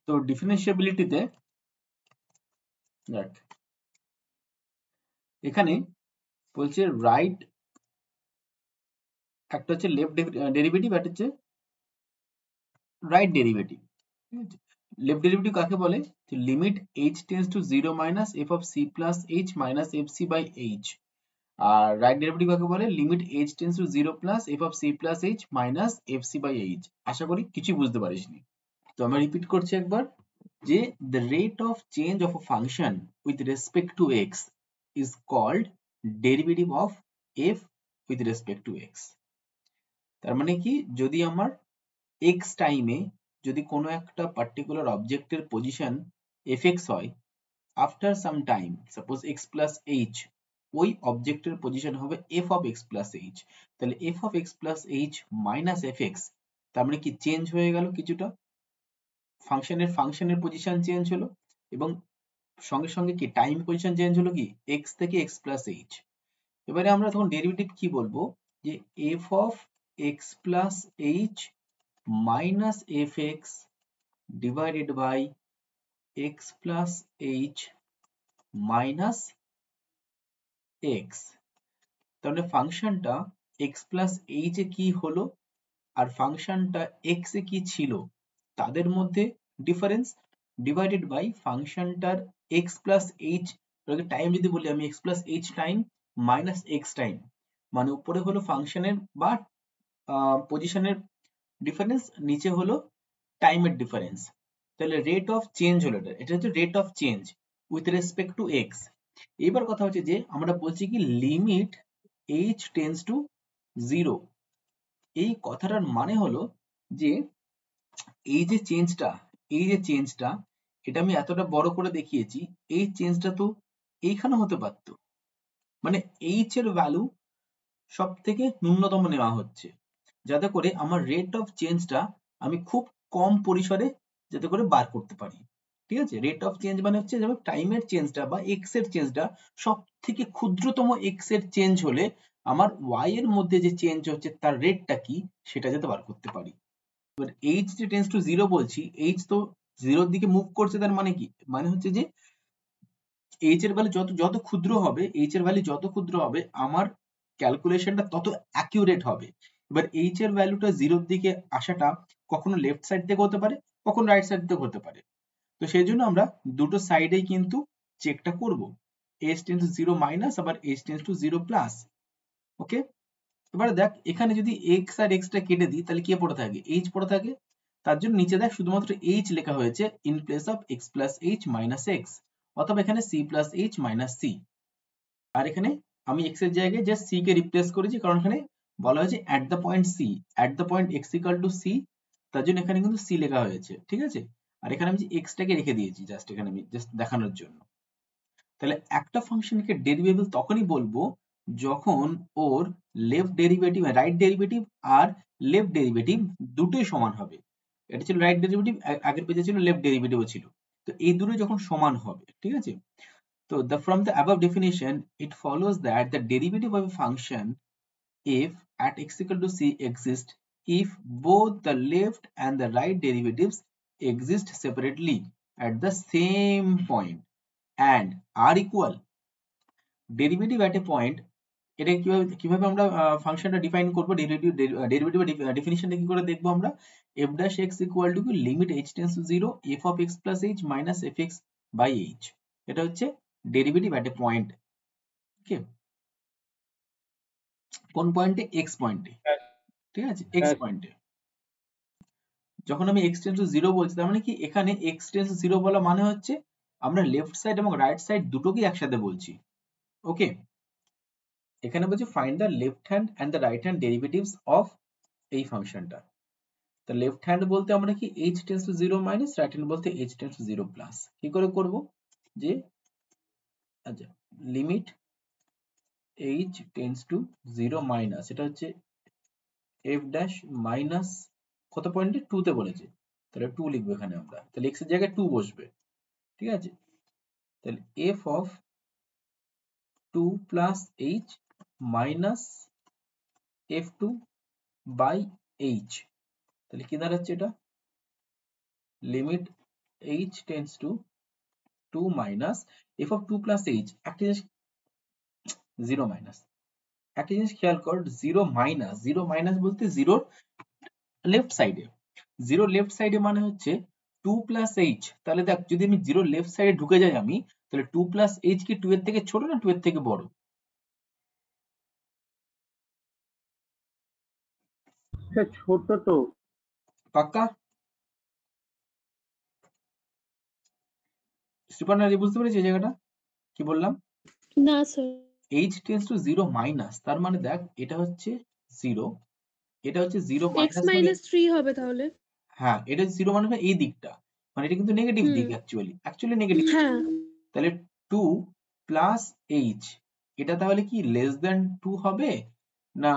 তো ডিফারেন্সিয়াবিলিটিতে দেখ এখানে বলছে রাইট, একটা হচ্ছে লেফট ডেরিভেটিভ, একটা হচ্ছে রাইট ডেরিভেটিভ। ঠিক আছে, লেফট ডেরিভেটিভ কাকে বলে? Limit h tends to 0 minus F of C plus H minus F C by H. আর রাইট ডেরিভেটিভ কাকে বলে? Limit h tends to 0 plus F of C plus H minus F C by H. আশা করি কিছু বুঝতে পারিসনি। তো আমরা repeat করছি একবার, যে the rate of change of a function with respect to x is called derivative of f with respect to x। তার মানে কি, যদি আমার x টাইমে যদি কোনো একটা পার্টিকুলার অবজেক্টের পজিশন fx হয়, after some time suppose x plus H, ওই অবজেক্টের পজিশন হবে f of x plus H. তাহলে f of x plus H minus fx, তার মানে কি চেঞ্জ হয়ে গেল কিছুটা, ফাংশনের পজিশন চেঞ্জ হলো, এবং সঙ্গে সঙ্গে কি টাইম পজিশন চেঞ্জ হলো কি x থেকে x প্লাস এইচ। এবারে আমরা তখন ডেরিভেটিভ কি বলবো, যে f of x plus H minus fx divided by x plus H minus x। তাহলে ফাংশনটা x প্লাস এইচ এ কি হলো আর ফাংশনটা x এ কি ছিল তাদের মধ্যে ডিফারেন্স, ডিভাইডেড বাই ফাংশনটার x প্লাস এইচ টাইম, যদি বলি আমি x plus H time minus x time, মানে উপরে হলো ফাংশনের বা পজিশনের ডিফারেন্স, নিচে হলো টাইমের ডিফারেন্স। তাহলে রেট অফ চেঞ্জ হলো, এটা হচ্ছে rate of change with respect to x. এবার কথা হচ্ছে যে আমরা বলছি কি লিমিট এইচ টেন্স টু 0। এই কথাটার মানে হলো যে এই যে চেঞ্জটা, এই যে চেঞ্জটা, এটা আমি এতটা বড় করে দেখিয়েছি, এই চেঞ্জটা তো এইখানে হতে পারতো, মানে এইচ এর ভ্যালু সব থেকে ন্যূনতম নেওয়া হচ্ছে, যাতে করে আমার রেট অফ চেঞ্জটা আমি খুব কম পরিসরে যাতে করে বার করতে পারি। ঠিক আছে, রেট অফ চেঞ্জ মানে হচ্ছে যেমন টাইমের চেঞ্জটা বা এক্স এর চেঞ্জটা সব থেকে ক্ষুদ্রতম এক্স এর চেঞ্জ হলে আমার ওয়াই এর মধ্যে যে চেঞ্জ হচ্ছে তার রেটটা কি সেটা যাতে বার করতে পারি। এবার এইচ যে টেন্স টু 0 বলছি, এইচ তো 0 এর দিকে মুভ করছে, তার মানে কি, মানে হচ্ছে যে এইচ এর ভ্যালু যত যত ক্ষুদ্র হবে, এইচ এর ভ্যালু যত ক্ষুদ্র হবে আমার ক্যালকুলেশনটা তত অ্যাকিউরেট হবে। এবার এইচ এর ভ্যালুটা 0 এর দিকে আসাটা কখনো লেফট সাইড থেকে হতে পারে, কখনো রাইট সাইড থেকে হতে পারে। তো সেই জন্য আমরা দুটো সাইডেই কিন্তু চেকটা করব, এইচ টেন্স টু 0 মাইনাস আবার এইচ টেন্স টু 0 প্লাস। ওকে, এবারে দেখ এখানে যদি x আর x টা কেটে দিই তাহলে কি পড়ে থাকে, h পড়ে থাকে। তার জন্য নিচে দেখ শুধুমাত্র h লেখা হয়েছে in place of x plus h minus x, অথবা এখানে c plus h minus c। আর এখানে আমি x এর জায়গায় জাস্ট c কে রিপ্লেস করেছি, কারণ এখানে বলা হয়েছে at the point c, at the point x equal two c, তার জন্য এখানে কিন্তু c লেখা হয়েছে। ঠিক আছে, আর এখানে আমি x টাকে রেখে দিয়েছি জাস্ট এখানে আমি জাস্ট দেখানোর জন্য। তাহলে একটা ফাংশনকে ডেরিভেবল তখনই বলবো যখন ওর লেফট ডেরিভেটিভ, রাইট ডেরিভেটিভ আর লেফট ডেরিভেটিভ দুটোই সমান হবে। এটা ছিল রাইট ডেরিভেটিভ, আগের পেজে ছিল লেফট ডেরিভেটিভও ছিল। তো এই দুটো যখন সমান হবে, ঠিক আছে, তো from the above definition it follows that the derivative of a function f at x equal to c exists if both the left and the right derivatives exist separately at the same point and are equal। Derivative at A point, এটা কিভাবে কিভাবে আমরা ফাংশনটা define করব, derivative derivative ডেফিনিশনটা কি করে দেখবো আমরা, f dash x equal to limit h tends to 0 f of x plus h minus fx by h। এটা হচ্ছে ডেরিভেটিভ এট এ পয়েন্ট। ওকে, কোন পয়েন্টে, x পয়েন্টে। ঠিক আছে, x পয়েন্টে যখন আমি x টেন্স টু 0 বলছি, তার মানে কি এখানে x টেন্স টু 0 বলা মানে হচ্ছে আমরা লেফট সাইড এবং রাইট সাইড দুটোকেই একসাথে বলছি। ওকে, এখানে বলছি find the left hand and the right hand derivatives of এই ফাংশনটা। তো লেফট হ্যান্ড বলতে আমরা কি h tends to 0 minus, right hand বলতে h টেন্স টু 0 প্লাস। কি করে করব, যে আচ্ছা limit h tends to 0 minus, এটা হচ্ছে f ড্যাশ মাইনাস কত পয়েন্টে, 2 তে বলেছে, তাহলে 2 লিখবো এখানে আমরা, তাহলে x এর জায়গায় 2 বসবে। ঠিক আছে, তাহলে f of 2 plus h minus f2 by h, তাহলে কি দাঁড়াচ্ছে এটা, limit h tends to 2 minus f of 2 plus h, একটা জিনিস 0 মাইনাস, একটা জিনিস খেয়াল কর, 0 মাইনাস, 0 মাইনাস বলতে 0 লেফট সাইডে, 0 লেফট সাইডে মানে হচ্ছে 2 প্লাস h, তাহলে দেখ যদি আমি 0 লেফট সাইডে ঢুকে যাই আমি, তাহলে 2 প্লাস h কি 2 এর থেকে ছোট না 2 এর থেকে বড়? ছোট তো। পাক্কা? সুপারনা বুঝতে পেরেছি এই জায়গাটা কি বললাম? না sir. h tends to 0 minus, তার মানে দেখ এটা হচ্ছে 0, এটা হচ্ছে 0 x মাইনাস মানে, মাইনাস 3 হবে তাহলে। হ্যাঁ এটা 0 মানে এই দিকটা, মানে এটা কিন্তু নেগেটিভ দিক, অ্যাকচুয়ালি নেগেটিভ। হ্যাঁ তাহলে 2 প্লাস h, এটা তাহলে কি লেস দ্যান 2 হবে না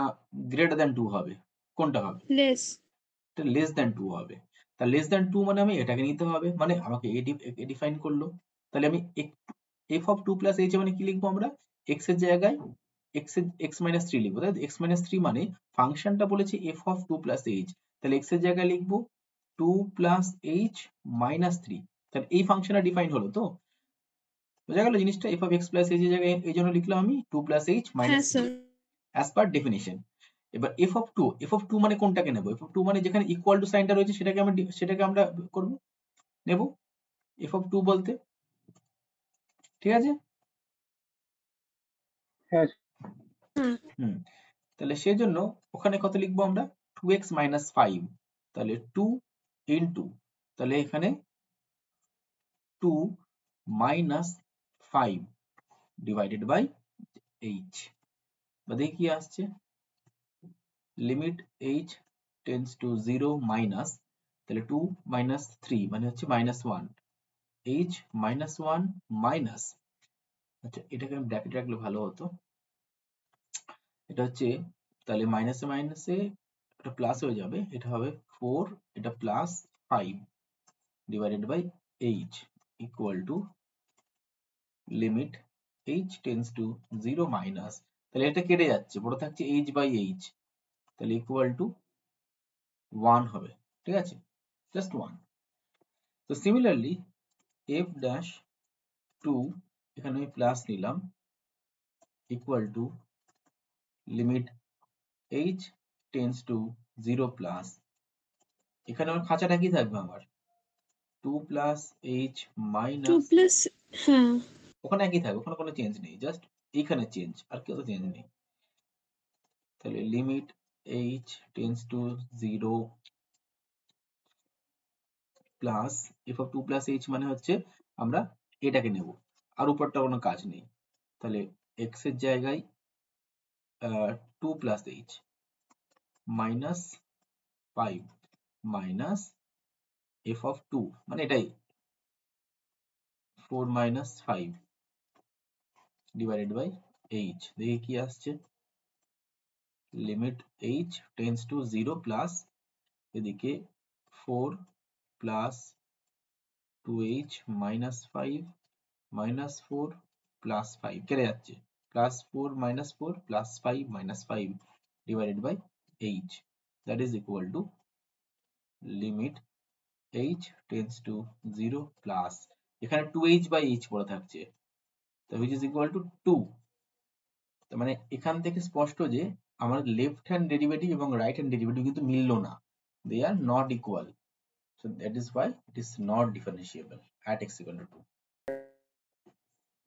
গ্রেটার দ্যান 2 হবে? কোনটা হবে? লেস। এটা লেস দ্যান 2 হবে। তা লেস দ্যান 2 মানে আমি এটাকে নিতে হবে, মানে আমাকে এ ডিফাইন করলো। তাহলে আমি f অফ 2 প্লাস h মানে কি লিখবো আমরা? x এর জায়গায় x মাইনাস 3 লিখবো, তাই x মাইনাস 3 মানে ফাংশনটা বলেছে f অফ 2 প্লাস h, তাহলে x এর জায়গায় লিখবো 2 প্লাস h মাইনাস 3, তাহলে এই ফাংশনটা ডিফাইন হলো তো? বোঝা গেল জিনিসটা? f of x plus h এর জায়গায় এই জন্য লিখলাম আমি 2 plus h minus হ্যাঁ 3 স্যার। as per definition। এবার f of 2 মানে কোনটাকে নেব? f of 2 মানে যেখানে ইকুয়াল টু সাইনটা রয়েছে সেটাকে আমরা করব, নেব f of 2 বলতে, ঠিক আছে? হ্যাঁ হুম, তাহলে সেজন্য ওখানে কত লিখবো আমরা? 2x minus 5, তাহলে 2 into, তাহলে এখানে 2 minus 5 divided by h, বা দেখি কি আসছে, limit h tends to 0 minus, তাহলে 2 মাইনাস 3 মানে হচ্ছে মাইনাস 1, h মাইনাস 1 মাইনাস, আচ্ছা এটাকে আমি ব্র্যাকেটে রাখলে ভালো হতো, এটা হচ্ছে তাহলে মাইনাসে মাইনাসে এটা প্লাস হয়ে যাবে, এটা হবে 4, এটা plus 5 divided by h equal to limit h tends to 0 minus, তাহলে এটা কেটে যাচ্ছে, বড় থাকছে h বাই h, তাহলে ইকুয়াল টু 1 হবে, ঠিক আছে, জাস্ট 1। তো সিমিলারলি f dash 2, এখানে আমি প্লাস নিলাম, equal to limit h tends to 0 plus, এখানে আমার খাঁচাটা কি থাকবে আমার 2 প্লাস h 2 মাইনাস, প্লাস, হ্যাঁ ওখানে একই থাকবে, ওখানে কোনো চেঞ্জ নেই, জাস্ট এইখানে চেঞ্জ, আর কেউ তো চেঞ্জ নেই। তাহলে limit h tends to 0 plus f of 2 plus h মানে হচ্ছে আমরা এটাকে নেব, আর উপরটা কোনো কাজ নেই, তাহলে x এর জায়গায় 2 plus h minus 5 minus f of 2 মানে এটাই 4 মাইনাস 5 ডিভাইডেড বাই h, দেখি কি আসছে, limit h tends to 0 plus, এদিকে 4 plus 2h minus 5 minus 4 plus 5 কেটে যাচ্ছে, plus 4 minus 4 plus 5 minus 5 divided by h, that is equal to limit h tends to 0 plus, এখানে 2h by h পড়ে থাকছে, তো which is equal to 2। তার মানে এখান থেকে স্পষ্ট যে আমার লেফট হ্যান্ড ডেরিভেটিভ এবং রাইট হ্যান্ড ডেরিভেটিভ কিন্তু মিললো না, they are not equal, so that is why it is not differentiable at x equal to 2।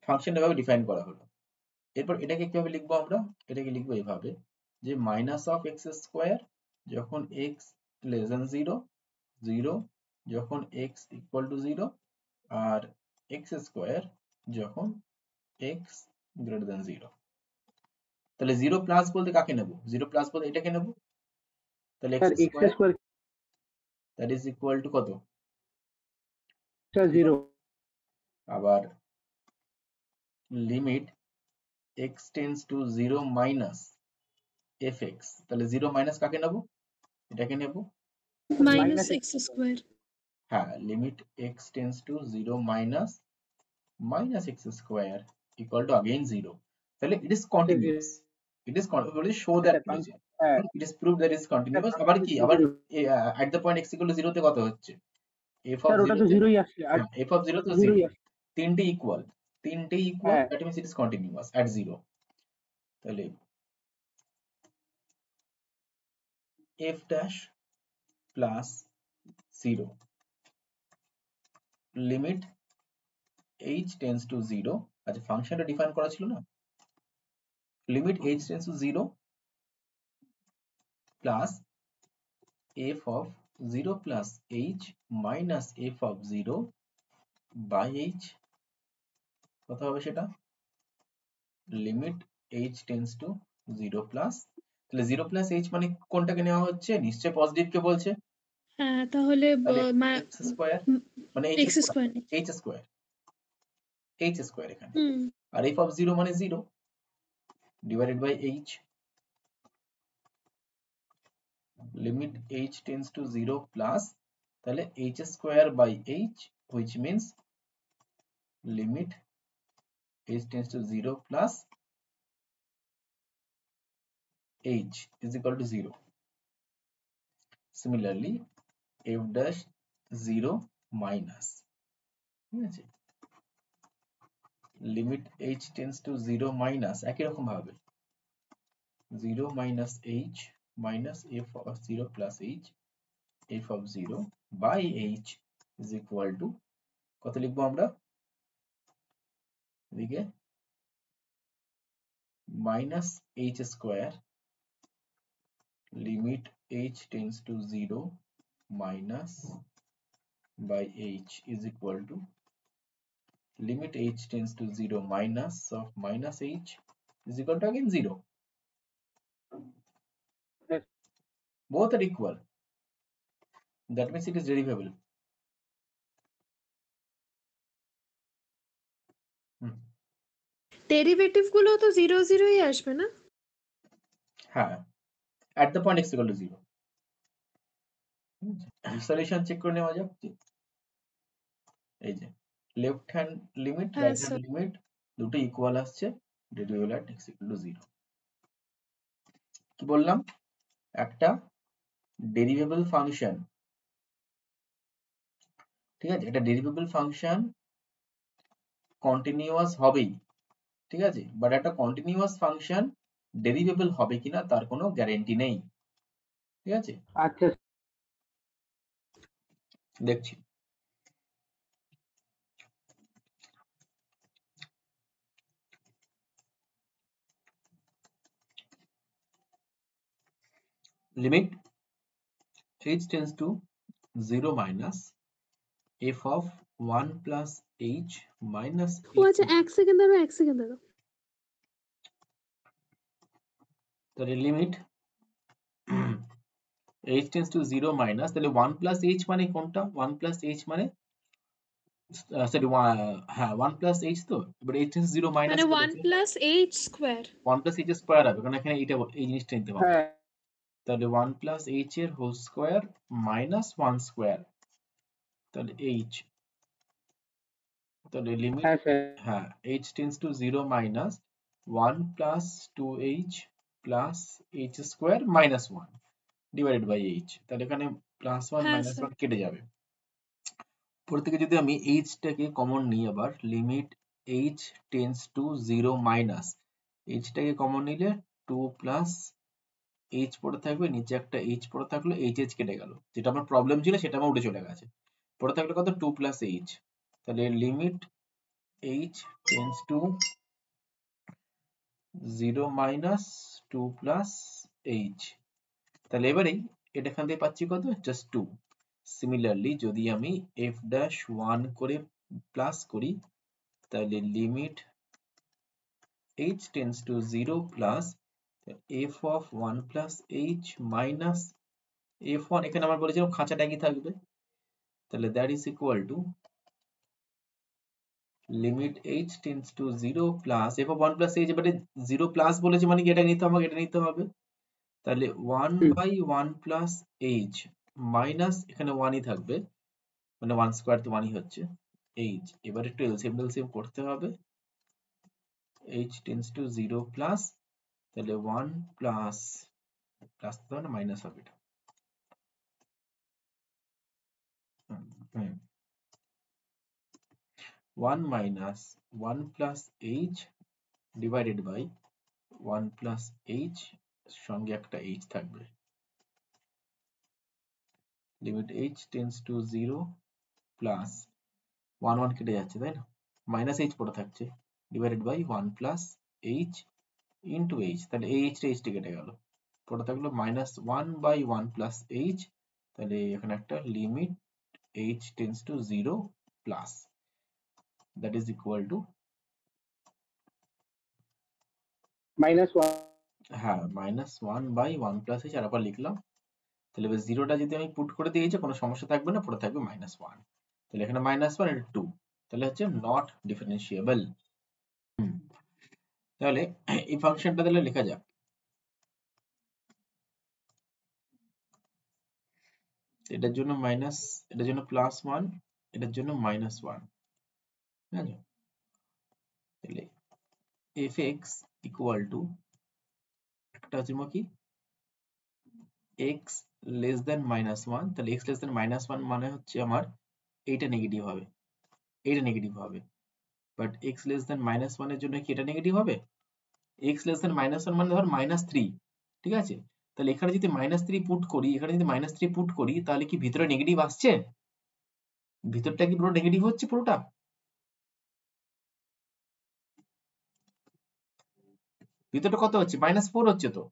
ফাংশন এভাবে ডিফাইন করা হলো। এরপর এটাকে কিভাবে লিখবো আমরা? এটাকে লিখবো এভাবে যে মাইনাস অফ এক্স স্কোয়ার যখন x লেস দ্যান 0, 0 যখন x ইকুয়াল টু 0, আর এক্স স্কোয়ার যখন x গ্রেটার দ্যান 0। তাহলে 0 প্লাস বলতে কাকে নেব? 0 প্লাস বলতে এটাকে নেব, তাহলে x square that is equal to কত? 0। আবার limit x tends to 0 minus fx, তাহলে 0 মাইনাস কাকে নেব? এটাকে নেব, মাইনাস এক্স স্কোয়ার। হ্যাঁ limit x tends to 0 minus minus x square equal to again 0, তাহলে it is continuous, it is show that বলেছে, it is prove that is continuous. আবার কি, আবার at the point x equal to 0 তে কত হচ্ছে, f of sir ওটা 0 তো তে জিরোই আসছে আর f of 0 তো 0, জিরোই আসছে। তিনটে ইকুয়াল হ্যাঁ that means it is continuous at 0, তাহলে f dash plus 0 limit h tends to 0, আচ্ছা ফাংশনটা ডিফাইন করা ছিল না, limit h tends to 0 plus f of 0 plus h minus f of 0 by h, কত হবে সেটা, limit h tends to 0 plus, তাহলে 0 plus h মানে কোনটাকে নেওয়া হচ্ছে, নিশ্চয় পজিটিভ কে বলছে, হ্যাঁ তাহলে তাহলে x স্কয়ার মানে h এক্স স্কোয়ার স্কয়ার এখানে, হুম আর f of 0 মানে 0 divided by h, limit h tends to 0 plus, তাহলে h square by h which means limit h tends to 0 plus h is equal to 0. Similarly f dash 0 minus, ঠিক আছে, limit h tends to 0 minus একই রকম ভাবে 0 minus h minus f of 0 plus h f of 0 by h is equal to, কত লিখবো আমরা এদিকে, minus h square limit h tends to 0 minus by h is equal to limit h tends to 0 minus of minus h is equal to again 0. হ্যাঁ Both are equal. That means it is derivable. Derivative গুলো তো 0 0ই আসবে না? হ্যাঁ, at the point x equal to 0. Solution check করে নেওয়া যাক, এই যে লেফট হ্যান্ড লিমিট হ্যাঁ রাইট হ্যান্ড স্যার লিমিট দুটো ইকুয়াল আসছে, derivable at x equal to 0. কি বললাম, একটা ডেরিভেবল ফাংশন, ঠিক আছে, একটা ডেরিভেবল ফাংশন কন্টিনিউয়াস হবেই, ঠিক আছে, বাট একটা কন্টিনিউয়াস ফাংশন ডেরিভেবল হবে কিনা তার কোনো গ্যারান্টি নেই, ঠিক আছে, আচ্ছা দেখছি। Limit h tends to 0 minus f of 1 plus h minus O f আচ্ছা of, 1 সেকেন্ড দাঁড়াও 1 সেকেন্ড দাঁড়াও তাহলে limit h tends to 0 minus, তাহলে 1 plus h মানে কোনটা, 1 plus h মানে সরি হ্যাঁ 1 plus h, তো এবার h tends to 0 minus মানে 1 বলেছে, plus H square 1 plus h square হবে কারণ এখানে এই জিনিসটা নিতে হবে, হ্যাঁ তাহলে 1 plus h এর হোল স্কয়ার মাইনাস 1 স্কয়ার, তাহলে h, তাহলে লিমিট, হ্যাঁ স্যার হ্যাঁ h tends to 0 minus 1 plus 2h plus h square minus 1 divided by h, তাহলে এখানে প্লাস 1 হ্যাঁ মাইনাস স্যার 1 কেটে যাবে, উপর থেকে যদি আমি h টাকে কমন নিই, আবার limit h tends to 0 minus, h টাকে কমন নিলে 2 plus h পড়ে থাকবে, নিচে একটা h পড়ে থাকলো, h কেটে গেল, যেটা আমার প্রবলেম ছিল সেটা আমার উঠে চলে গেছে, পড়ে থাকলো কত 2 plus h, তাহলে limit h tends to 0 minus 2 plus h, তাহলে এবারেই এটা এখান থেকে পাচ্ছি কত, জাস্ট 2। সিমিলারলি যদি আমি f dash 1 করে প্লাস করি, তাহলে limit h tends to 0 plus f of 1 plus h minus f1, এখানে আমার বলেছিলাম খাঁচাটা কি থাকবে, তাহলে that is equal to limit h tends to 0 plus f of 1 plus h, এবারে 0 plus বলেছে মানে কি এটা নিতে হবে, এটা নিতে হবে, তাহলে 1 by 1 plus h মাইনাস এখানে 1 ই থাকবে, মানে 1 স্কয়ার তো 1 ই হচ্ছে h, এবার একটু এলসিএম করতে হবে, h tends to 0 plus, তাহলে 1 প্লাস প্লাস তো না মাইনাস হবে এটা, 1 minus 1 plus h divided by 1 plus h সঙ্গে একটা h থাকবে, limit h tends to 0 plus 1 1 কেটে যাচ্ছে তাই না, মাইনাস h পড়ে থাকছে, divided by 1 plus h into h, তাহলে এই h টা h টা কেটে গেল, পড়ে থাকলো মাইনাস 1 বাই 1 প্লাস h, তাহলে এখানে একটা limit h tends to 0 plus, that is equal to -1 হ্যাঁ মাইনাস 1 বাই 1 প্লাস h, আর আবার লিখলাম, তাহলে এবার জিরোটা যদি আমি পুট করে দিয়েছি কোনো সমস্যা থাকবে না, পড়ে থাকবে -1, তাহলে এখানে -1 এটা 2, তাহলে হচ্ছে নট ডিফারেন্সিয়েবল। তাহলে এই ফাংশনটা তাহলে লেখা যাক, এটার জন্য মাইনাস, এটার জন্য +1, এটার জন্য -1, ঠিক আছে, তাহলে fx ইকুয়াল টু একটা হচ্ছে কি x লেস দেন -1, তাহলে x লেস দেন -1 মানে হচ্ছে আমার এইটা নেগেটিভ হবে, এইটা নেগেটিভ হবে, বাট x লেস দেন -1 এর জন্য কি এটা নেগেটিভ হবে, x লেস দেন -1 মানে ধর -3, ঠিক আছে, তাহলে এখানে যদি -3 পুট করি, এখানে যদি -3 পুট করি, তাহলে কি ভিতরে নেগেটিভ আসছে, ভিতরটা কি পুরো নেগেটিভ হচ্ছে পুরোটা, ভিতরটা কত হচ্ছে -4 হচ্ছে, তো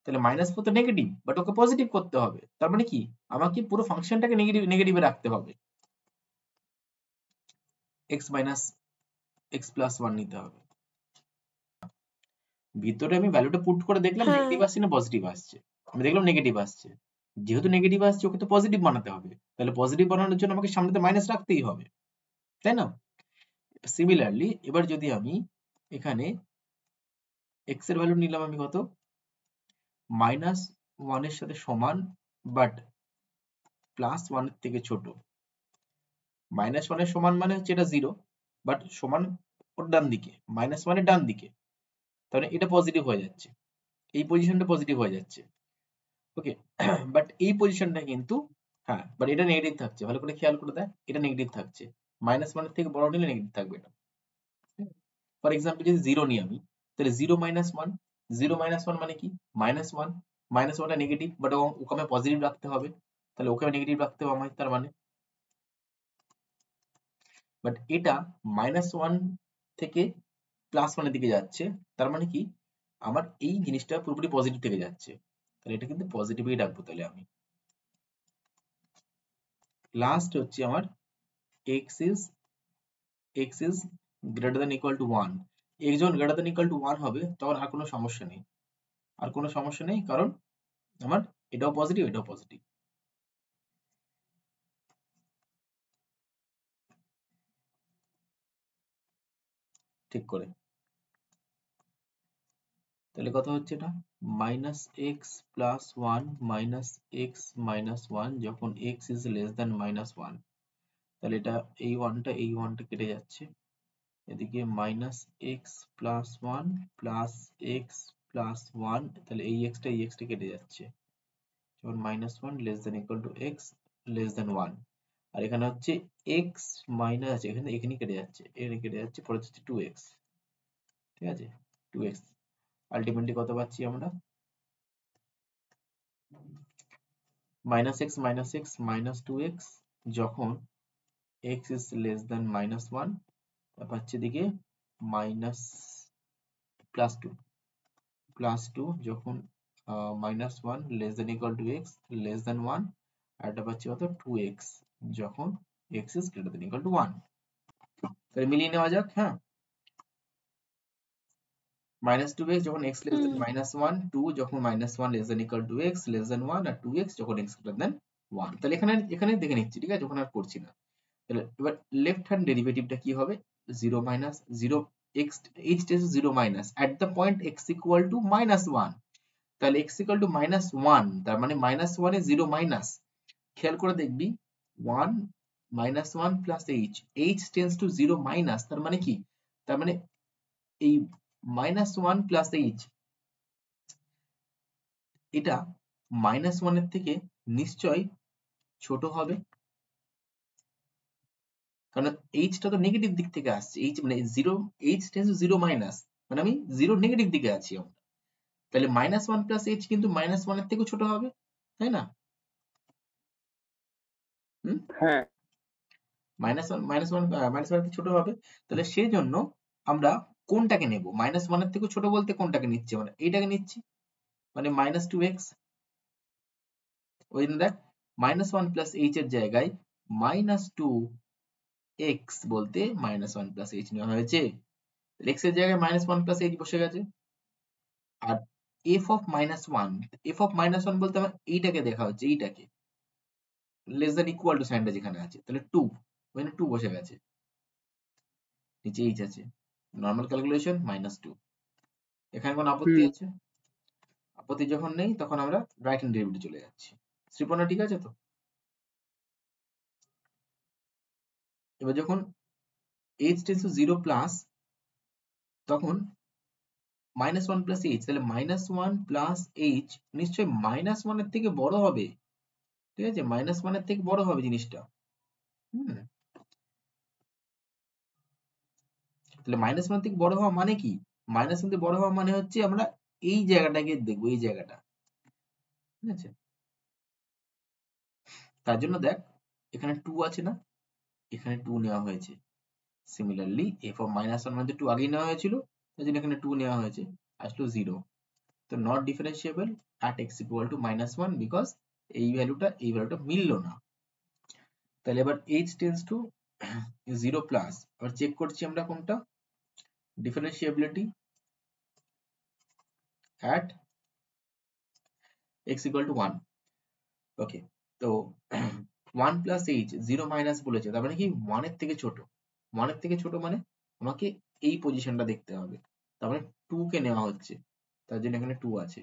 তাহলে -4 তো নেগেটিভ, বাট ওকে পজিটিভ করতে হবে, তার মানে কি আমাকে পুরো ফাংশনটাকে নেগেটিভ নেগেটিভে রাখতে হবে, x মাইনাস x প্লাস 1 নিতে হবে, ভিতরে আমি ভ্যালুটা পুট করে দেখলাম হ্যাঁ নেগেটিভ আসছে না পজিটিভ আসছে, আমি দেখলাম নেগেটিভ আসছে, যেহেতু নেগেটিভ আসছে ওকে তো পজিটিভ বানাতে হবে, তাহলে পজিটিভ বানানোর জন্য আমাকে সামনেতে মাইনাস রাখতেই হবে, তাই না, সিমিলারলি এবার যদি আমি এখানে x এর ভ্যালু নিলাম আমি কত, -1 এর সাথে সমান বাট +1 এর থেকে ছোট, -1 এর সমান মানে হচ্ছে এটা 0 বাট সমান ওর ডান দিকে, -1 এর ডান দিকে, তাহলে এটা পজিটিভ হয়ে যাচ্ছে, এই পজিশনটা পজিটিভ হয়ে যাচ্ছে, ওকে, বাট এই পজিশনটা কিন্তু, হ্যাঁ বাট এটা নেগেটিভ থাকছে, ভালো করে খেয়াল করে দেখ, এটা নেগেটিভ থাকছে, -1 এর থেকে বড় নিলে নেগেটিভ থাকবে এটা, ফর এক্সাম্পল যদি 0 নিই আমি, তাহলে 0 -1, 0 -1 মানে কি -1, -1টা নেগেটিভ বাট ওকে আমায় পজিটিভ রাখতে হবে, তাহলে ওকে নেগেটিভ রাখতে হবে আমায়, তার মানে বাট এটা -1 থেকে +1 এর দিকে যাচ্ছে, তার মানে কি আমার এই জিনিসটা পুরোপুরি পজিটিভ থেকে যাচ্ছে, তাহলে এটা কিন্তু পজিটিভই রাখবো, তাহলে আমি লাস্ট হচ্ছে আমার x is greater than equal to 1, x যখন greater than equal to 1 হবে তখন আর কোনো সমস্যা নেই, আর কোনো সমস্যা নেই, কারণ আমার এটাও পজিটিভ এটাও পজিটিভ, ঠিক করে, তাহলে কত হচ্ছে এটা -x plus 1 minus x minus 1 যখন x is less than -1, তাহলে এটা এই 1টা কেটে যাচ্ছে, এদিকে -x plus 1 plus x plus 1, তাহলে এই x টা কেটে যাচ্ছে, যখন -1 less than equal to x less than 1, আর এখানে হচ্ছে x মাইনাস, এখানে কেটে যাচ্ছে, এখানে কেটে যাচ্ছে, পরে হচ্ছে 2x, ঠিক আছে, 2x, আলটিমেটলি কত পাচ্ছি আমরা -x minus 2x যখন x is less than -1, পাচ্ছি দিকে মাইনাস +2 যখন -1 less than equal to x less than 1, আর এটা পাচ্ছি কত 2x যখন x is greater than equal to 1, তাহলে মিলিয়ে নেওয়া যাক, হ্যাঁ, -2x যখন x less than -1, 2 যখন -1 less than equal to x less than 1, R 2x যখন x greater than 1, তাহলে এখানে এখানে দেখে নিচ্ছি, ঠিক আছে, ওখানে আর করছি না, তাহলে এবার লেফট হ্যান্ড ডেরিভেটিভটা কি হবে, 0 minus 0, x h tends to 0 minus at the point x equal to -1, তাহলে x ইকুয়াল টু -1, তার মানে -1 এ 0 মাইনাস, খেয়াল করে দেখবি 1 -1 plus h tends to 0 minus, তার মানে কি, তার মানে এই -1 প্লাস h এটা -1 এর থেকে নিশ্চয়ই ছোট হবে, কারণ এইচটা তো নেগেটিভ দিক থেকে আসছে, এইচ মানে zero, H tends to zero minus, মানে আমি জিরো নেগেটিভ দিকে আছি আমরা, তাহলে মাইনাস ওয়ান প্লাস এইচ কিন্তু মাইনাস ওয়ানের থেকেও ছোট হবে, তাই না? হুম, হ্যাঁ মাইনাস ওয়ান ছোট হবে, তাহলে সেই জন্য আমরা কোনটাকে নেব, মাইনাস ওয়ানের থেকে ছোট বলতে কোনটাকে নিচ্ছি, মানে এইটাকে নিচ্ছি, মানে মাইনাস টু এক্স। ওই জন্য দেখ মাইনাস ওয়ান প্লাস এইচ এর জায়গায় মাইনাস টু এক্স বলতে মাইনাস ওয়ান প্লাস এইচ নেওয়া হয়েছে, এক্স এর জায়গায় মাইনাস ওয়ান প্লাস এইচ বসে গেছে। আর F of minus one, F of minus one বলতে আমার এইটাকে দেখা হচ্ছে, এইটাকে লেস দ্যান ইকুয়াল টু সাইনটা যেখানে আছে, তাহলে টু, ওখানে টু বসে গেছে, নিচে এইচ আছে, নর্মাল ক্যালকুলেশন মাইনাস টু। এখানে কোন আপত্তি আছে? আপত্তি যখন নেই তখন আমরা রাইট হ্যান্ড ডেরিভেটিভ চলে যাচ্ছি। শ্রীপর্ণা ঠিক আছে তো? এবার যখন H tends to zero plus, তখন মাইনাস ওয়ান প্লাস এইচ, তাহলে মাইনাস ওয়ান প্লাস এইচ নিশ্চয়ই মাইনাস ওয়ানের থেকে বড় হবে, ঠিক আছে, মাইনাস ওয়ানের থেকে বড় হবে জিনিসটা। হুম, তাহলে মাইনাস ওয়ান থেকে বড় হওয়া মানে কি? মাইনাস ওয়ান থেকে বড় হওয়া মানে হচ্ছে আমরা এই জায়গাটাকে দেখবো, এই জায়গাটা, ঠিক আছে? তার জন্য দেখ এখানে টু আছে না, এখানে টু নেওয়া হয়েছে। Similarly F of minus one মানে টু আগেই নেওয়া হয়েছিল, তাই জন্য এখানে টু নেওয়া হয়েছে, আসলো জিরো। তো not differentiable at X equal to minus one, because এই ভ্যালুটা মিললো না। তাহলে এবার H tends to zero plus, আবার চেক করছি আমরা কোনটা, differentiability at X equal to one. Okay, তো one plus H zero minus বলেছে, তার মানে কি ওয়ানের থেকে ছোট, ওয়ানের থেকে ছোট মানে আমাকে এই পজিশনটা দেখতে হবে, তার মানে টু কে নেওয়া হচ্ছে, তার জন্য এখানে টু আছে।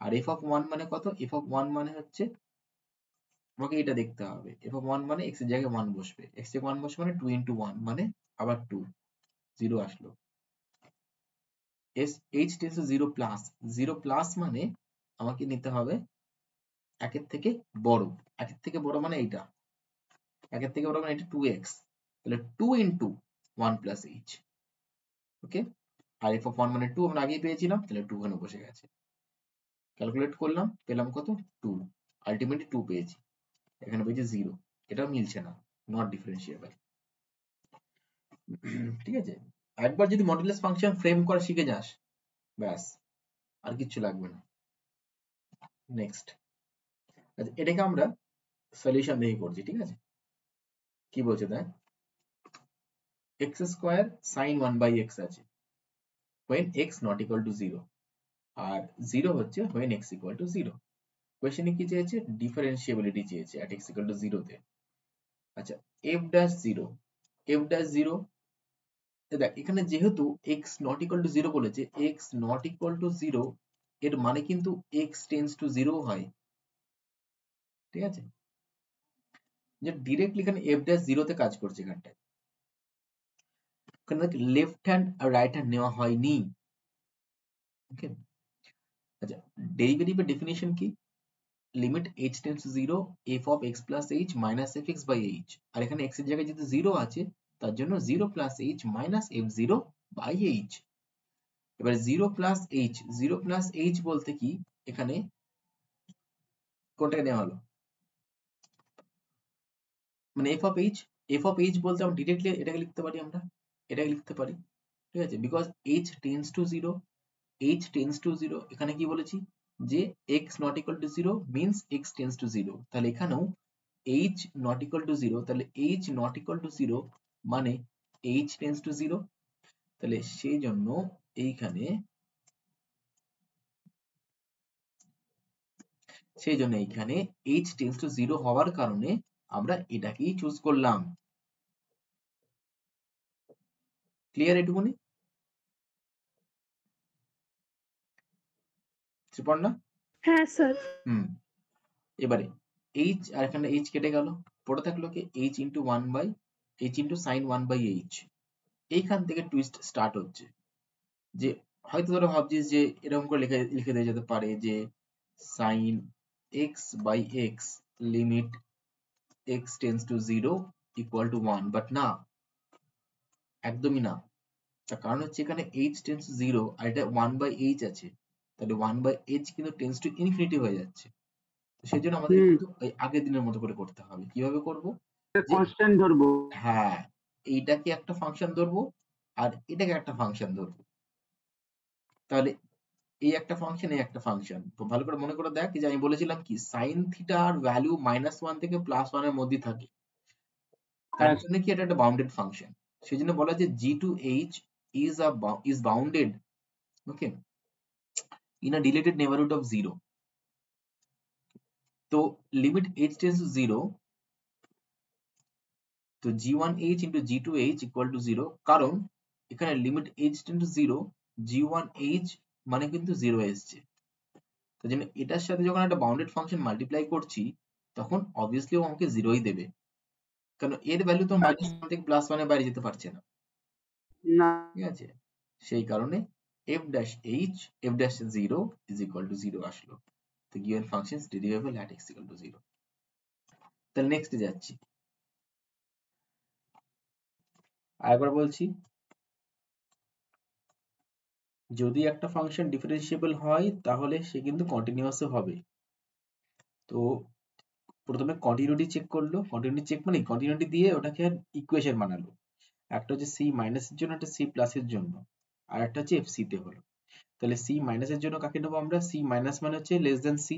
আর এফ অফ ওয়ান মানে কত, এফ অফ ওয়ান মানে হচ্ছে আমাকে এটা দেখতে হবে, এফ অফ ওয়ান মানে এক্স এর জায়গায় ওয়ান বসবে, এক্স এর ওয়ান বসবে মানে টু ইন্টু ওয়ান মানে আবার টু, জিরো আসলো। H tends to zero plus, zero plus মানে আমাকে নিতে হবে একের থেকে বড়, একের থেকে বড় মানে এইটা, একের থেকে বড় মানে এটা টু এক্স, তাহলে two into one plus h. Okay, আর এফ অফ ওয়ান মানে টু আমরা আগেই পেয়েছিলাম, তাহলে টু এখানে বসে গেছে, ক্যালকুলেট করলাম পেলাম কত, টু, আলটিমেটলি টু পেয়েছি, এখানে পেয়েছি জিরো, এটা মিলছে না, নট ডিফারেন্সিয়েবল। ঠিক আছে, একবার যদি মডুলাস ফাংশন ফ্রেম করা শিখে যাস, ব্যাস আর কিচ্ছু লাগবে না। নেক্সট, আচ্ছা এটাকে আমরা সলিউশন দেখে করছি, ঠিক আছে? কি বলছে দেখ, x square sine one by x আছে when x not equal to 0, আর 0 হচ্ছে when x equal to 0। কোয়েশ্চেনে কি চেয়েছে, ডিফারেন্সিয়াবিলিটি চেয়েছে at x equal to 0 তে। আচ্ছা f dash 0, f dash 0, দেখ এখানে যেহেতু x not equal to 0 বলেছে, x not equal to 0 এর মানে কিন্তু x tends to 0 হয়, ঠিক আছে? যে ডিরেক্টলি এখানে f dash 0 তে কাজ করছে এখানটায়, এখানে লেফট হ্যান্ড আর রাইট হ্যান্ড নেওয়া হয়নি। ওকে, আচ্ছা ডেরিভেটিভের ডেফিনিশন কি, limit h tends to 0 f of x plus h minus fx by h, আর এখানে x এর জায়গায় যেহেতু 0 আছে তার জন্য 0 plus h minus f0 by h। এবার 0 plus h, 0 plus h বলতে কি, এখানে কোনটাকে নেওয়া হলো, মানে f of h, f of h বলতে আমরা ডিরেক্টলি এটাকে লিখতে পারি, আমরা এটাকে লিখতে পারি, ঠিক আছে, because h tends to 0, h tends to 0, এখানে কি বলেছি যে x not equal to 0 means x tends to 0, তাহলে এখানেও h not equal to 0, তাহলে h not equal to 0 মানে h tends to 0, তাহলে সেই জন্য এইখানে h tends to 0 হওয়ার কারণে আমরা এটাকেই চুজ করলাম। ক্লিয়ার এটুকুনি শ্রীপর্ণা? হ্যাঁ স্যার। হুম, এবারে h আর এখানে h কেটে গেল, পড়ে থাকলো কি h into one by h into sine one by h। এইখান থেকে টুইস্ট স্টার্ট হচ্ছে, যে হয়তো তোরা ভাবছিস যে এরকম করে লিখে দেওয়া যেতে পারে যে sin x by x limit x tends to 0 equal to 1, but না, একদমই না। তার কারণ হচ্ছে এখানে h টেন্স টু 0 আর এটা 1/h আছে, তাহলে 1/h কিন্তু টেন্স টু ইনফিনিটি হয়ে যাচ্ছে। সেই জন্য আমাদের হুম, কিন্তু ওই আগের দিনের মতো করে করতে হবে। কিভাবে করব? যে কনস্ট্যান্ট ধরবো। হ্যাঁ, এইটাকে একটা ফাংশন ধরবো আর এটাকে একটা ফাংশন ধরবো। তাহলে এই একটা ফাংশন, এই একটা ফাংশন। তো ভালো করে মনে করে দেখ, যে আমি বলেছিলাম কি সাইন থিটার ভ্যালু -1 থেকে +1 এর মধ্যে থাকে। তার হ্যাঁ, জন্য কি এটা একটা বাউন্ডেড ফাংশন। সেই জন্য বলা যে g to h is bounded, okay, in a dilated neighborhood of 0. তো লিমিট h tends to 0, তো g1h into g2h equal to 0, কারণ এখানে limit h tends to 0, g1h মানে কিন্তু 0 এসছে। তার জন্য এটার সাথে যখন একটা বাউন্ডেড ফাংশন মাল্টিপ্লাই করছি, তখন অবভিয়াসলি ও আমাকে 0ই দেবে, কারণ এর ভ্যালু তো আচ্ছা, -1 থেকে +1 এর বাইরে যেতে পারছে না। না, ঠিক আছে, সেই কারণে f dash h f dash 0 is equal to 0 আসলো। তো given functions derivable at x equal to 0। তাহলে নেক্সটে যাচ্ছি, আরেকবার বলছি, যদি একটা ফাংশন ডিফারেন্সিয়েবল হয় তাহলে সে কিন্তু কন্টিনিউয়াসও হবে। তো প্রথমে কন্টিনিউটি চেক করলো, কন্টিনিউটি চেক মানে কন্টিনিউটি দিয়ে ওটাকে ইকুয়েশন বানালো। একটা হচ্ছে সি মাইনাসের জন্য, একটা সি প্লাসের জন্য, আর একটা হচ্ছে এফসি তে হলো। তাহলে সি মাইনাসের জন্য কাকে নেবো আমরা? সি মাইনাস মানে হচ্ছে লেস দেন সি,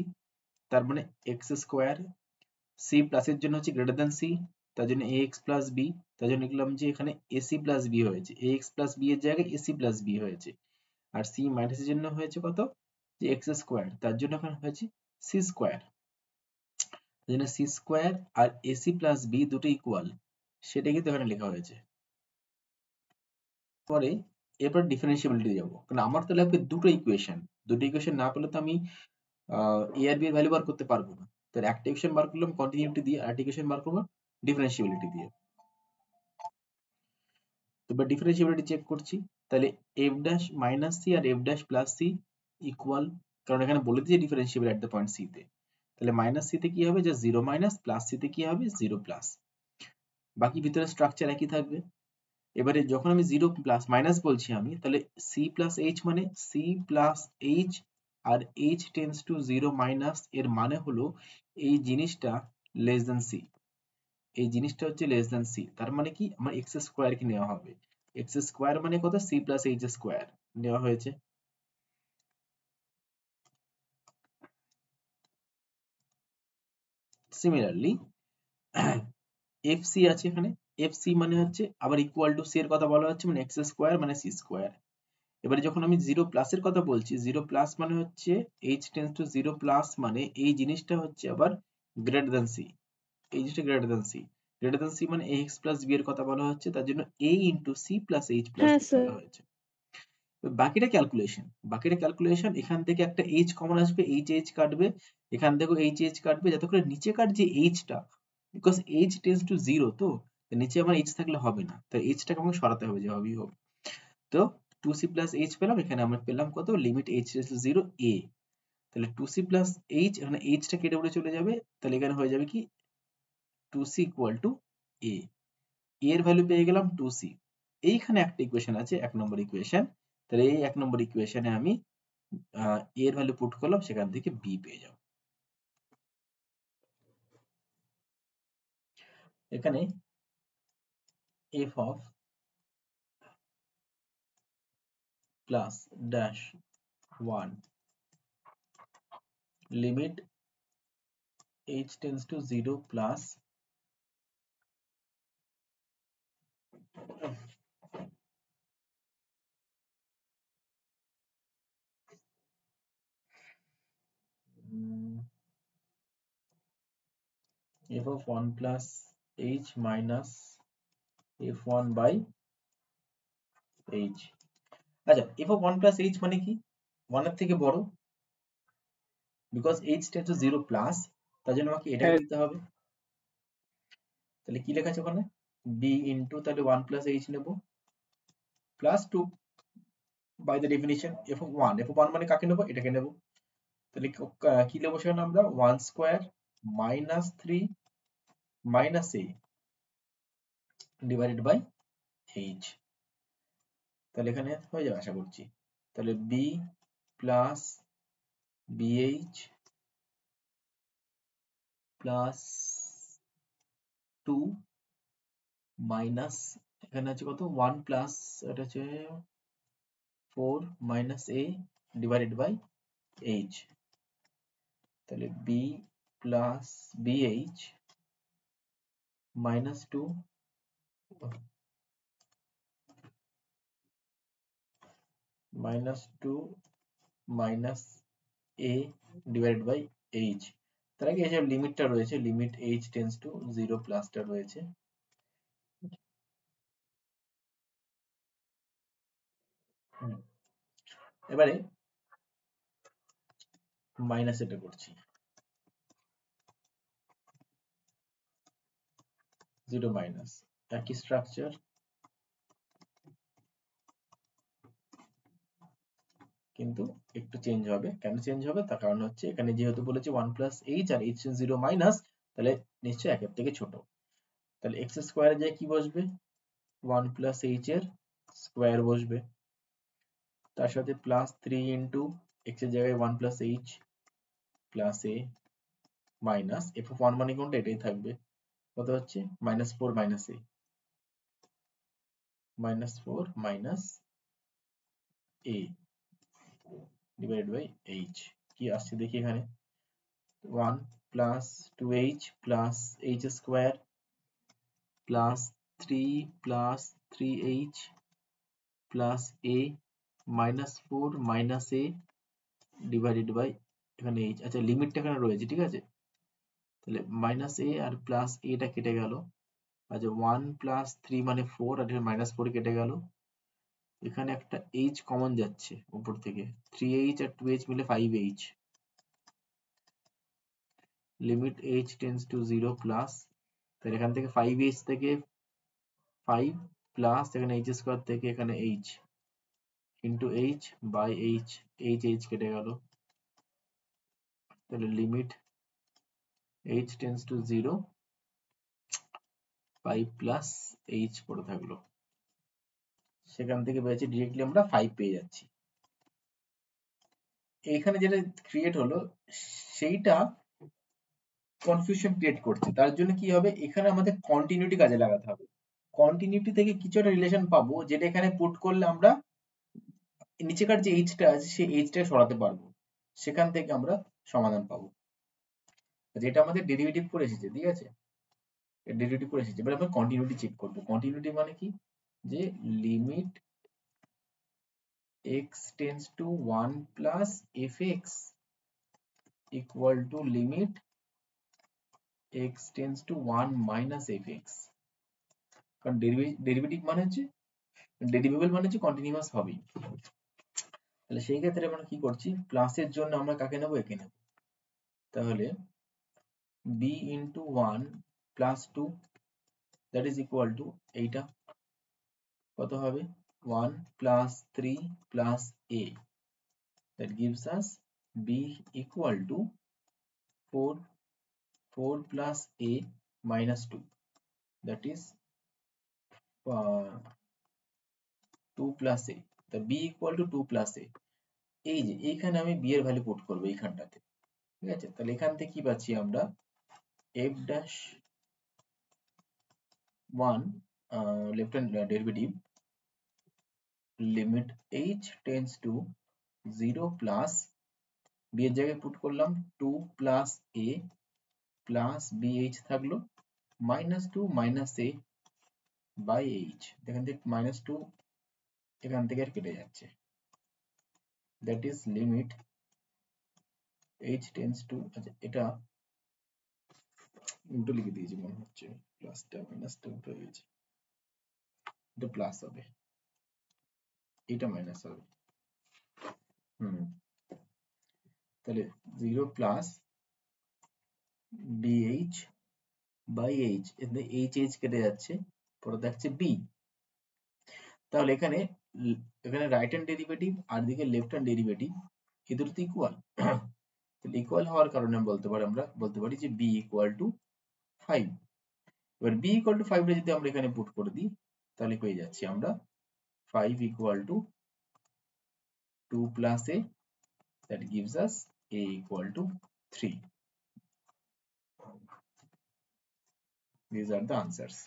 তার মানে এক্স স্কোয়ার। সি প্লাসের জন্য হচ্ছে গ্রেটার দেন সি, তার জন্য এ এক্স প্লাস বি। তার জন্য লিখলাম যে এখানে এসি প্লাস বি হয়েছে, এ এক্স প্লাস বি এর জায়গায় এসি প্লাস বি হয়েছে। আর সি মাইনাসের জন্য হয়েছে কত? যে এক্স স্কোয়ার, তার জন্য এখানে হয়েছে সি স্কোয়ার। তার জন্য সি স্কোয়ার আর এসি প্লাস বি দুটো ইকুয়াল, সেটা কিন্তু এখানে লেখা হয়েছে। পরে এরপর ডিফারেন্সিয়াবিলিটি যাবো, কারণ আমার তো লাগবে দুটো ইকুয়েশন। দুটো ইকুয়েশন না পেলে তো আমি এ আর বি এর ভ্যালু বার করতে পারবো না। তাহলে একটা ইকুয়েশন বার করলাম কন্টিনিউটি দিয়ে, আর একটা ইকুয়েশন বার করবো ডিফারেন্সিয়াবিলিটি দিয়ে। তো এবার ডিফারেন্সিয়াবিলিটি চেক করছি, তাহলে এফ ড্যাশ মাইনাস সি আর F dash plus C equal, কারণ এখানে বলে দিয়েছে differentiable at the point C তে। তাহলে মাইনাস সি তে কি হবে? যে 0 মাইনাস, প্লাস সি তে কি হবে? 0 প্লাস। বাকি ভিতরে স্ট্রাকচার একই থাকবে। এবারে যখন আমি 0 প্লাস মাইনাস বলছি আমি, তাহলে সি প্লাস এইচ মানে সি প্লাস এইচ, আর এইচ টেন্স টু 0 মাইনাস, এর মানে হলো এই জিনিসটা লেস দেন সি। এই জিনিসটা হচ্ছে লেস দেন সি, তার মানে কি আমার এক্স স্কোয়ার কে নেওয়া হবে। এক্স স্কোয়ার মানে কত? সি প্লাস এইচ স্কোয়ার নেওয়া হয়েছে। সিমিলারলি এফ সি আছে এখানে, এফ সি মানে হচ্ছে আবার ইকুয়াল টু সি এর কথা বলা হচ্ছে, মানে এক্স স্কোয়ার মানে সি স্কোয়ার। এবারে যখন আমি 0 প্লাস এর কথা বলছি, 0 প্লাস মানে হচ্ছে h টেন্স টু 0 প্লাস, মানে এই জিনিসটা হচ্ছে আবার গ্রেটার দ্যান সি। এই জিনিসটা greater than c, greater than c মানে ax প্লাস b এর কথা বলা হচ্ছে, তার জন্য a into c plus h plus হ্যাঁ b স্যার। বলা হয়েছে। বাকিটা ক্যালকুলেশন, বাকিটা ক্যালকুলেশন। এখান থেকে একটা h কমন আসবে, h কাটবে, এখান থেকেও h কাটবে, যাতে করে নিচেকার যে h টা, বিকজ h টেন্স টু 0, তো নিচে আমার h থাকলে হবে না, তাই h টাকে আমাকে সরাতে হবে যেভাবেই হোক। তো 2c প্লাস h পেলাম, এখানে আমরা পেলাম কত? Limit h tends to 0 a। তাহলে 2c প্লাস h, এখানে h টা কেটে উড়ে চলে যাবে, তাহলে এখানে হয়ে যাবে কি 2c ইকুয়াল টু a। এর ভ্যালু পেয়ে গেলাম 2c। এইখানে একটা ইকুয়েশন আছে, 1 নম্বর ইকুয়েশন। তাহলে এই 1 নম্বর ইকুয়েশনে আমি এর ভ্যালু পুট করলাম, সেখান থেকে b পেয়ে যাব। এখানে f of plus dash 1 limit h tends to 0 plus f of 1 plus h minus f1 by h। আচ্ছা, f of 1 plus h মানে কি? 1 এর থেকে বড়, because h tends to 0 plus, তার জন্য আমাকে এটাকে হ্যাঁ, নিতে হবে। তাহলে কি লেখা আছে ওখানে? b ইনটু, তাহলে 1 plus h নেব, plus 2 by the definition f of 1, f of 1 মানে কাকে নেব? এটাকে নেব। তাহলে কি নেব সেখানে আমরা? 1 square minus 3 minus a divided by H. তাহলে এখানে হয়ে যাবে আশা করছি। তাহলে B plus BH plus 2 minus এখানে আছে কত 1 প্লাস এটা হচ্ছে 4 minus A divided by H. তাহলে B plus BH minus 2 minus A divided by H. তার আগে এসব লিমিটটা রয়েছে, লিমিট এইচ টেন্স টু 0 প্লাসটা রয়েছে। এবারে মাইনাস এটা করছি, 0 মাইনাস একই স্ট্রাকচার, কিন্তু একটু চেঞ্জ হবে। কেন চেঞ্জ হবে তার কারণ হচ্ছে এখানে যেহেতু বলেছে 1 প্লাস এইচ আর এইচ 0 মাইনাস, তাহলে নিশ্চয়ই একের থেকে ছোট। তাহলে এক্স স্কোয়ারে যায় কি বসবে 1 প্লাস এইচ এর স্কোয়ার বসবে, তার সাথে প্লাস 3 ইন্টু এক্স এর জায়গায় 1 plus h plus a minus F of 1 মানে কোনটা এটাই থাকবে, কত হচ্ছে minus 4 minus a, minus 4 minus A divided by h. কি আসছে দেখি এখানে 1 plus 2h plus h square plus 3 plus 3h plus a minus 4 minus a divided by এখানে h। আচ্ছা লিমিটটা এখানে রয়েছে, ঠিক আছে। তাহলে মাইনাস a আর প্লাস a টা কেটে গেল। আচ্ছা 1 প্লাস 3 মানে 4 আর এখানে মাইনাস 4 কেটে গেল। এখানে একটা h কমন যাচ্ছে উপর থেকে, 3h আর 2h মিলে 5h। Limit h tends to 0 plus, তাহলে এখান থেকে 5h থেকে 5 প্লাস এখানে h স্কোয়ার থেকে এখানে h into h by h, h কেটে গেল। তাহলে limit h tends to 0 5 plus h পড়ে থাকলো, সেখান থেকে পেয়েছি ডিরেক্টলি আমরা 5 পেয়ে যাচ্ছি। এখানে যেটা ক্রিয়েট হলো সেইটা কনফিউশন ক্রিয়েট করছে, তার জন্য কি হবে এখানে আমাদের কন্টিনিউটি কাজে লাগাতে হবে। কন্টিনিউটি থেকে কিছু একটা রিলেশন পাবো যেটা এখানে পুট করলে আমরা নিচেকার যে এইচটা আছে সেই এইচটা সরাতে পারবো, সেখান থেকে আমরা সমাধান পাবো। যেটা আমাদের ডেরিভেটিভ করে এসেছে, ঠিক আছে, ডেরিভেটিভ করে এসেছে। এবার আমরা কন্টিনিউটি চেক করবো। কন্টিনিউটি মানে কি, যে limit x tends two 1 plus fx equal to limit x tends two 1 minus fx। কারণ ডেরিভেটিভ মানে হচ্ছে ডেরিভেবল মানে হচ্ছে কন্টিনিউয়াস হবেই। তাহলে সেই ক্ষেত্রে আমরা কি করছি, প্লাসের জন্য আমরা কাকে নেবো, একে নেব। তাহলে b into 1 plus 2 that is equal two এইটা কত হবে 1 plus 3 plus a, that gives us b equal to 4 plus a minus 2, that is 2 plus a, the b equal to 2 plus a। এই যে এইখানে আমি b এর ভ্যালু পুট করবো এইখানটাতে, ঠিক আছে। তাহলে এখান থেকে কি পাচ্ছি আমরা f dash 1 left hand derivative limit h tends to 0 plus b এর জায়গায় পুট করলাম 2 plus a প্লাস bh থাকলো minus 2 minus a by h। এখান থেকে মাইনাস 2 এখান থেকে আর কেটে যাচ্ছে, that is limit h tends two, আচ্ছা এটা উল্টো লিখে দিয়েছি মনে হচ্ছে, প্লাসটা মাইনাসটা উল্টো হয়ে গেছে, এটা প্লাস হবে এটা মাইনাস হবে। তাহলে 0 প্লাস bh বাই h, এখানে h কেটে যাচ্ছে, পরে থাকছে b। তাহলে এখানে রাইট হ্যান্ড ডেরিভেটিভ আর দিকে লেফট হ্যান্ড ডেরিভেটিভ এই দুটো তো ইকুয়াল। ইকুয়াল হওয়ার কারণে আমরা বলতে পারি যে b ইকুয়াল টু 5। এবার b equal to 5 টা যদি আমরা এখানে পুট করে দিই তাহলে পেয়ে যাচ্ছি আমরা 5 equal to 2 plus a, that gives us a equal to 3. These are the answers.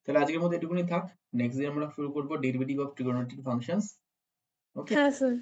তাহলে আজকের মতো এটুকুনি থাক, নেক্সট দিন আমরা শুরু করব ডেরিভেটিভ অফ ট্রিগোনোমেট্রিক ফাংশনস। ওকে, হ্যাঁ স্যার।